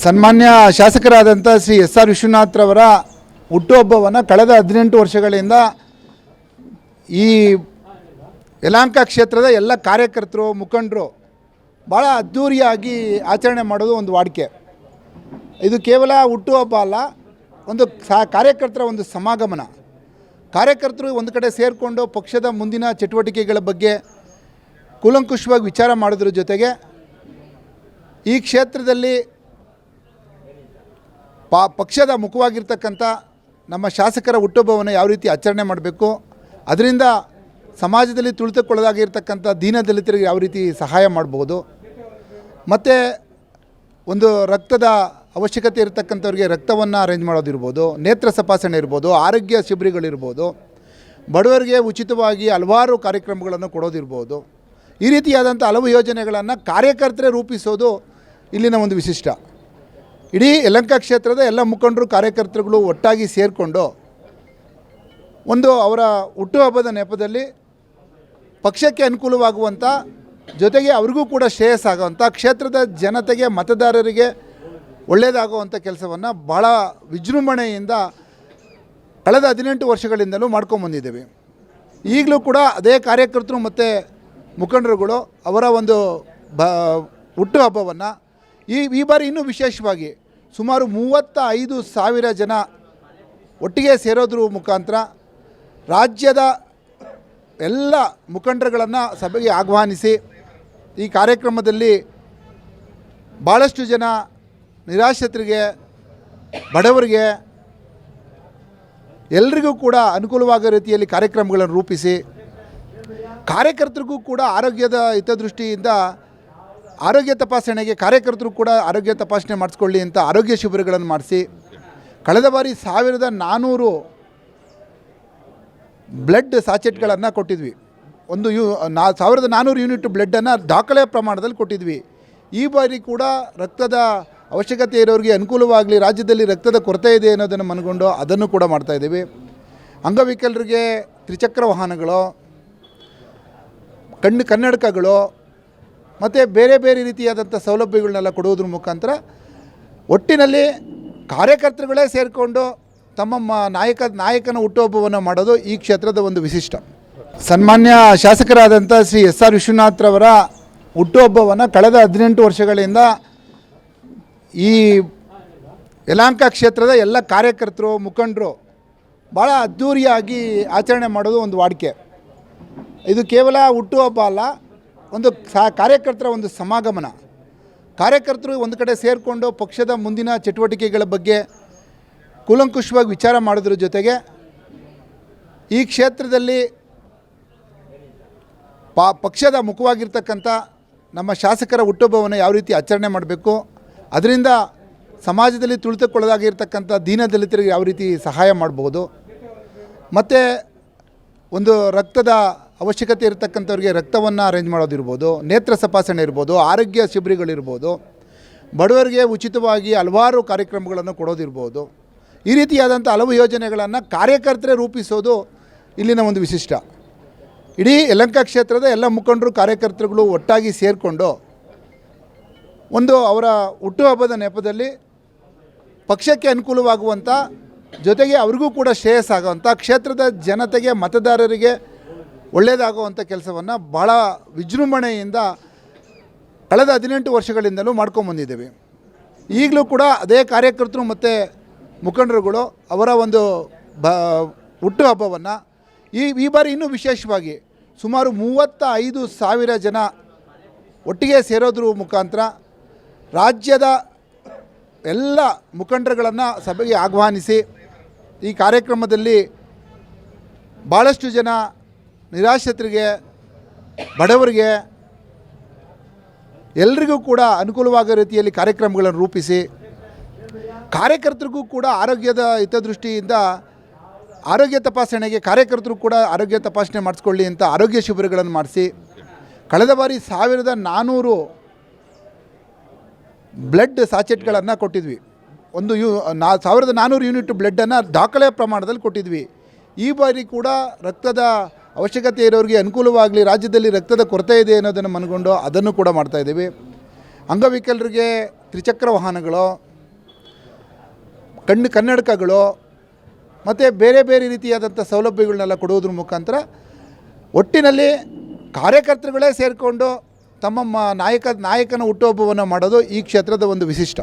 ಸನ್ಮಾನ್ಯ ಶಾಸಕರಾದಂಥ Shri S R ವಿಶ್ವನಾಥ್ರವರ ಹುಟ್ಟುಹಬ್ಬವನ್ನು ಕಳೆದ 18 ವರ್ಷಗಳಿಂದ ಈ ಯಲಹಂಕ ಕ್ಷೇತ್ರದ ಎಲ್ಲ ಕಾರ್ಯಕರ್ತರು ಮುಖಂಡರು ಭಾಳ ಅದ್ಧೂರಿಯಾಗಿ ಆಚರಣೆ ಮಾಡೋದು ಒಂದು ವಾಡಿಕೆ. ಇದು ಕೇವಲ ಹುಟ್ಟುಹಬ್ಬ ಅಲ್ಲ, ಒಂದು ಕಾರ್ಯಕರ್ತರ ಒಂದು ಸಮಾಗಮನ. ಕಾರ್ಯಕರ್ತರು ಒಂದು ಕಡೆ ಸೇರಿಕೊಂಡು ಪಕ್ಷದ ಮುಂದಿನ ಚಟುವಟಿಕೆಗಳ ಬಗ್ಗೆ ಕೂಲಂಕುಷವಾಗಿ ವಿಚಾರ ಮಾಡೋದ್ರ ಜೊತೆಗೆ ಈ ಕ್ಷೇತ್ರದಲ್ಲಿ ಪಕ್ಷದ ಮುಖವಾಗಿರ್ತಕ್ಕಂಥ ನಮ್ಮ ಶಾಸಕರ ಹುಟ್ಟುಹಬ್ಬವನ್ನು ಯಾವ ರೀತಿ ಆಚರಣೆ ಮಾಡಬೇಕು, ಅದರಿಂದ ಸಮಾಜದಲ್ಲಿ ತುಳಿತಕ್ಕೊಳಗಾಗಿರ್ತಕ್ಕಂಥ ದೀನದಲಿತರಿಗೆ ಯಾವ ರೀತಿ ಸಹಾಯ ಮಾಡ್ಬೋದು, ಮತ್ತು ಒಂದು ರಕ್ತದ ಅವಶ್ಯಕತೆ ಇರತಕ್ಕಂಥವ್ರಿಗೆ ರಕ್ತವನ್ನು ಅರೇಂಜ್ ಮಾಡೋದಿರ್ಬೋದು, ನೇತ್ರ ತಪಾಸಣೆ ಇರ್ಬೋದು, ಆರೋಗ್ಯ ಶಿಬಿರಗಳಿರ್ಬೋದು, ಬಡವರಿಗೆ ಉಚಿತವಾಗಿ ಹಲವಾರು ಕಾರ್ಯಕ್ರಮಗಳನ್ನು ಕೊಡೋದಿರ್ಬೋದು, ಈ ರೀತಿಯಾದಂಥ ಹಲವು ಯೋಜನೆಗಳನ್ನು ಕಾರ್ಯಕರ್ತರೇ ರೂಪಿಸೋದು ಇಲ್ಲಿನ ಒಂದು ವಿಶಿಷ್ಟ. ಇಡೀ ಯಲಹಂಕ ಕ್ಷೇತ್ರದ ಎಲ್ಲ ಮುಖಂಡರು ಕಾರ್ಯಕರ್ತರುಗಳು ಒಟ್ಟಾಗಿ ಸೇರಿಕೊಂಡು ಒಂದು ಅವರ ಹುಟ್ಟುಹಬ್ಬದ ನೆಪದಲ್ಲಿ ಪಕ್ಷಕ್ಕೆ ಅನುಕೂಲವಾಗುವಂಥ ಜೊತೆಗೆ ಅವ್ರಿಗೂ ಕೂಡ ಶ್ರೇಯಸ್ಸಾಗುವಂಥ ಕ್ಷೇತ್ರದ ಜನತೆಗೆ ಮತದಾರರಿಗೆ ಒಳ್ಳೆಯದಾಗುವಂಥ ಕೆಲಸವನ್ನು ಭಾಳ ವಿಜೃಂಭಣೆಯಿಂದ ಕಳೆದ 18 ವರ್ಷಗಳಿಂದಲೂ ಮಾಡ್ಕೊಂಬಂದಿದ್ದೇವೆ. ಈಗಲೂ ಕೂಡ ಅದೇ ಕಾರ್ಯಕರ್ತರು ಮತ್ತು ಮುಖಂಡರುಗಳು ಅವರ ಒಂದು ಹುಟ್ಟುಹಬ್ಬವನ್ನು ಈ ಬಾರಿ ಇನ್ನೂ ವಿಶೇಷವಾಗಿ ಸುಮಾರು 35,000 ಜನ ಒಟ್ಟಿಗೆ ಸೇರೋದ್ರ ಮುಖಾಂತರ ರಾಜ್ಯದ ಎಲ್ಲ ಮುಖಂಡರುಗಳನ್ನು ಸಭೆಗೆ ಆಹ್ವಾನಿಸಿ ಈ ಕಾರ್ಯಕ್ರಮದಲ್ಲಿ ಭಾಳಷ್ಟು ಜನ ನಿರಾಶ್ರಿತರಿಗೆ, ಬಡವರಿಗೆ ಎಲ್ರಿಗೂ ಕೂಡ ಅನುಕೂಲವಾಗೋ ರೀತಿಯಲ್ಲಿ ಕಾರ್ಯಕ್ರಮಗಳನ್ನು ರೂಪಿಸಿ ಕಾರ್ಯಕರ್ತರಿಗೂ ಕೂಡ ಆರೋಗ್ಯದ ಹಿತದೃಷ್ಟಿಯಿಂದ ಆರೋಗ್ಯ ತಪಾಸಣೆಗೆ ಕಾರ್ಯಕರ್ತರು ಕೂಡ ಆರೋಗ್ಯ ತಪಾಸಣೆ ಮಾಡಿಸ್ಕೊಳ್ಳಿ ಅಂತ ಆರೋಗ್ಯ ಶಿಬಿರಗಳನ್ನು ಮಾಡಿಸಿ ಕಳೆದ ಬಾರಿ 1400 ಬ್ಲಡ್ ಸಾಚೆಟ್ಗಳನ್ನು ಕೊಟ್ಟಿದ್ವಿ. 1400 ಯೂನಿಟ್ ಬ್ಲಡ್ಡನ್ನು ದಾಖಲೆ ಪ್ರಮಾಣದಲ್ಲಿ ಕೊಟ್ಟಿದ್ವಿ. ಈ ಬಾರಿ ಕೂಡ ರಕ್ತದ ಅವಶ್ಯಕತೆ ಇರೋರಿಗೆ ಅನುಕೂಲವಾಗಲಿ, ರಾಜ್ಯದಲ್ಲಿ ರಕ್ತದ ಕೊರತೆ ಇದೆ ಅನ್ನೋದನ್ನು ಮನಗೊಂಡು ಅದನ್ನು ಕೂಡ ಮಾಡ್ತಾಯಿದ್ದೀವಿ. ಅಂಗವಿಕಲರಿಗೆ ತ್ರಿಚಕ್ರ ವಾಹನಗಳು, ಕನ್ನಡಕಗಳು ಮತ್ತು ಬೇರೆ ಬೇರೆ ರೀತಿಯಾದಂಥ ಸೌಲಭ್ಯಗಳನ್ನೆಲ್ಲ ಕೊಡುವುದ್ರ ಮುಖಾಂತರ ಒಟ್ಟಿನಲ್ಲಿ ಕಾರ್ಯಕರ್ತರುಗಳೇ ಸೇರಿಕೊಂಡು ತಮ್ಮ ನಾಯಕನ ಹುಟ್ಟುಹಬ್ಬವನ್ನು ಮಾಡೋದು ಈ ಕ್ಷೇತ್ರದ ಒಂದು ವಿಶಿಷ್ಟ. ಸನ್ಮಾನ್ಯ ಶಾಸಕರಾದಂಥ ಶ್ರೀ ಎಸ್ ಆರ್ ವಿಶ್ವನಾಥ್ರವರ ಹುಟ್ಟುಹಬ್ಬವನ್ನು ಕಳೆದ 18 ವರ್ಷಗಳಿಂದ ಈ ಯಲಹಂಕ ಕ್ಷೇತ್ರದ ಎಲ್ಲ ಕಾರ್ಯಕರ್ತರು ಮುಖಂಡರು ಭಾಳ ಅದ್ಧೂರಿಯಾಗಿ ಆಚರಣೆ ಮಾಡೋದು ಒಂದು ವಾಡಿಕೆ. ಇದು ಕೇವಲ ಹುಟ್ಟುಹಬ್ಬ ಅಲ್ಲ, ಒಂದು ಕಾರ್ಯಕರ್ತರ ಒಂದು ಸಮಾಗಮನ. ಕಾರ್ಯಕರ್ತರು ಒಂದು ಕಡೆ ಸೇರಿಕೊಂಡು ಪಕ್ಷದ ಮುಂದಿನ ಚಟುವಟಿಕೆಗಳ ಬಗ್ಗೆ ಕೂಲಂಕುಷವಾಗಿ ವಿಚಾರ ಮಾಡೋದ್ರ ಜೊತೆಗೆ ಈ ಕ್ಷೇತ್ರದಲ್ಲಿ ಪಕ್ಷದ ಮುಖವಾಗಿರ್ತಕ್ಕಂಥ ನಮ್ಮ ಶಾಸಕರ ಹುಟ್ಟುಹಬ್ಬವನ್ನು ಯಾವ ರೀತಿ ಆಚರಣೆ ಮಾಡಬೇಕು, ಅದರಿಂದ ಸಮಾಜದಲ್ಲಿ ತುಳಿತಕ್ಕೊಳಗಾಗಿರ್ತಕ್ಕಂಥ ದೀನದಲಿತರಿಗೆ ಯಾವ ರೀತಿ ಸಹಾಯ ಮಾಡ್ಬೋದು, ಮತ್ತು ಒಂದು ರಕ್ತದ ಅವಶ್ಯಕತೆ ಇರತಕ್ಕಂಥವ್ರಿಗೆ ರಕ್ತವನ್ನು ಅರೇಂಜ್ ಮಾಡೋದಿರ್ಬೋದು, ನೇತ್ರ ತಪಾಸಣೆ ಇರ್ಬೋದು, ಆರೋಗ್ಯ ಶಿಬಿರಗಳಿರ್ಬೋದು, ಬಡವರಿಗೆ ಉಚಿತವಾಗಿ ಹಲವಾರು ಕಾರ್ಯಕ್ರಮಗಳನ್ನು ಕೊಡೋದಿರ್ಬೋದು, ಈ ರೀತಿಯಾದಂಥ ಹಲವು ಯೋಜನೆಗಳನ್ನು ಕಾರ್ಯಕರ್ತರೇ ರೂಪಿಸೋದು ಇಲ್ಲಿನ ಒಂದು ವಿಶಿಷ್ಟ. ಇಡೀ ಯಲಹಂಕ ಕ್ಷೇತ್ರದ ಎಲ್ಲ ಮುಖಂಡರು ಕಾರ್ಯಕರ್ತರುಗಳು ಒಟ್ಟಾಗಿ ಸೇರಿಕೊಂಡು ಒಂದು ಅವರ ಹುಟ್ಟುಹಬ್ಬದ ನೆಪದಲ್ಲಿ ಪಕ್ಷಕ್ಕೆ ಅನುಕೂಲವಾಗುವಂಥ ಜೊತೆಗೆ ಅವ್ರಿಗೂ ಕೂಡ ಶ್ರೇಯಸ್ಸಾಗುವಂಥ ಕ್ಷೇತ್ರದ ಜನತೆಗೆ ಮತದಾರರಿಗೆ ಒಳ್ಳೆಯದಾಗುವಂಥ ಕೆಲಸವನ್ನು ಭಾಳ ವಿಜೃಂಭಣೆಯಿಂದ ಕಳೆದ 18 ವರ್ಷಗಳಿಂದಲೂ ಮಾಡ್ಕೊಂಬಂದಿದ್ದೇವೆ. ಈಗಲೂ ಕೂಡ ಅದೇ ಕಾರ್ಯಕರ್ತರು ಮತ್ತು ಮುಖಂಡರುಗಳು ಅವರ ಒಂದು ಹುಟ್ಟುಹಬ್ಬವನ್ನು ಈ ಬಾರಿ ಇನ್ನೂ ವಿಶೇಷವಾಗಿ ಸುಮಾರು 35,000 ಜನ ಒಟ್ಟಿಗೆ ಸೇರೋದ್ರ ಮುಖಾಂತರ ರಾಜ್ಯದ ಎಲ್ಲ ಮುಖಂಡರುಗಳನ್ನು ಸಭೆಗೆ ಆಹ್ವಾನಿಸಿ ಈ ಕಾರ್ಯಕ್ರಮದಲ್ಲಿ ಭಾಳಷ್ಟು ಜನ ನಿರಾಶ್ರಿತರಿಗೆ, ಬಡವರಿಗೆ ಎಲ್ರಿಗೂ ಕೂಡ ಅನುಕೂಲವಾಗೋ ರೀತಿಯಲ್ಲಿ ಕಾರ್ಯಕ್ರಮಗಳನ್ನು ರೂಪಿಸಿ ಕಾರ್ಯಕರ್ತರಿಗೂ ಕೂಡ ಆರೋಗ್ಯದ ಹಿತದೃಷ್ಟಿಯಿಂದ ಆರೋಗ್ಯ ತಪಾಸಣೆಗೆ ಕಾರ್ಯಕರ್ತರು ಕೂಡ ಆರೋಗ್ಯ ತಪಾಸಣೆ ಮಾಡಿಸ್ಕೊಳ್ಳಿ ಅಂತ ಆರೋಗ್ಯ ಶಿಬಿರಗಳನ್ನು ಮಾಡಿಸಿ ಕಳೆದ ಬಾರಿ 1400 ಬ್ಲಡ್ ಸಾಚೆಟ್ಗಳನ್ನು ಕೊಟ್ಟಿದ್ವಿ. 1400 ಯೂನಿಟ್ ಬ್ಲಡ್ಡನ್ನು ದಾಖಲೆ ಪ್ರಮಾಣದಲ್ಲಿ ಕೊಟ್ಟಿದ್ವಿ. ಈ ಬಾರಿ ಕೂಡ ರಕ್ತದ ಅವಶ್ಯಕತೆ ಇರೋರಿಗೆ ಅನುಕೂಲವಾಗಲಿ, ರಾಜ್ಯದಲ್ಲಿ ರಕ್ತದ ಕೊರತೆ ಇದೆ ಅನ್ನೋದನ್ನು ಮನಗೊಂಡು ಅದನ್ನು ಕೂಡ ಮಾಡ್ತಾಯಿದ್ದೀವಿ. ಅಂಗವಿಕಲರಿಗೆ ತ್ರಿಚಕ್ರ ವಾಹನಗಳು, ಕನ್ನಡಕಗಳು ಮತ್ತು ಬೇರೆ ಬೇರೆ ರೀತಿಯಾದಂಥ ಸೌಲಭ್ಯಗಳನ್ನೆಲ್ಲ ಕೊಡುವುದ್ರ ಮುಖಾಂತರ ಒಟ್ಟಿನಲ್ಲಿ ಕಾರ್ಯಕರ್ತರುಗಳೇ ಸೇರಿಕೊಂಡು ತಮ್ಮ ನಾಯಕನ ಹುಟ್ಟುಹಬ್ಬವನ್ನು ಮಾಡೋದು ಈ ಕ್ಷೇತ್ರದ ಒಂದು ವಿಶಿಷ್ಟ.